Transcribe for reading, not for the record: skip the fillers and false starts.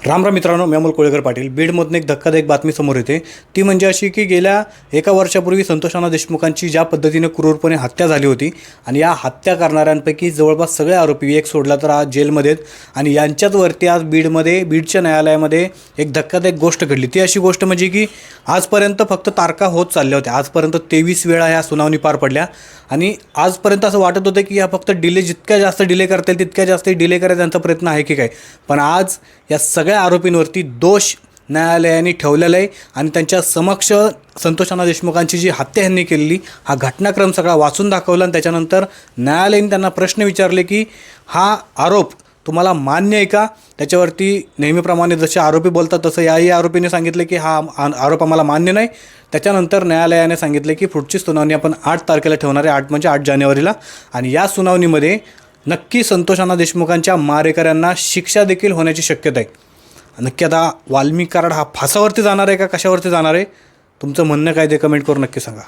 राम राम मित्रांनो, मी अमोल कोळेकर पाटील. बीडमधून एक धक्कादायक बातमी समोर येते. ती म्हणजे अशी की गेल्या एका वर्षापूर्वी संतोष अण्णा देशमुखांची ज्या पद्धतीने क्रूरपणे हत्या झाली होती आणि या हत्या करणाऱ्यांपैकी जवळपास सगळे आरोपी एक सोडला तर आज जेलमध्ये आहेत. आणि यांच्याच वरती आज बीडच्या न्यायालयामध्ये एक धक्कादायक गोष्ट घडली. ती अशी गोष्ट म्हणजे की आजपर्यंत फक्त तारखा होत चालल्या होत्या. आजपर्यंत 23 वेळा ह्या सुनावणी पार पडल्या आणि आजपर्यंत असं वाटत होतं की या फक्त जितक्या जास्त डिले करता येईल तितक्या जास्त डिले करायचा त्यांचा प्रयत्न आहे की काय. पण आज या सगळ्या आरोपींवरती दोष न्यायालयाने ठेवलेला आहे आणि त्यांच्या समक्ष संतोष अण्णा देशमुखांची जी हत्या यांनी केलेली हा घटनाक्रम सगळा वाचून दाखवला. आणि त्याच्यानंतर न्यायालयाने त्यांना प्रश्न विचारले की हा आरोप तुम्हाला मान्य आहे का. त्याच्यावरती नेहमीप्रमाणे जसे आरोपी बोलतात तसं याही आरोपीने सांगितले की हा आरोप आम्हाला मान्य नाही. त्याच्यानंतर न्यायालयाने सांगितले की पुढची सुनावणी आपण 8 तारखेला ठेवणार आहे, 8 म्हणजे 8 जानेवारीला. आणि या सुनावणीमध्ये नक्की संतोष अण्णा देशमुखांच्या मारेकऱ्यांना शिक्षा देखील होण्याची शक्यता आहे. नक्की आता वाल्मिक कराड हा फासावरती जाणार आहे का कशावरती जाणार आहे, तुमचं म्हणणं काय ते कमेंट करून नक्की सांगा.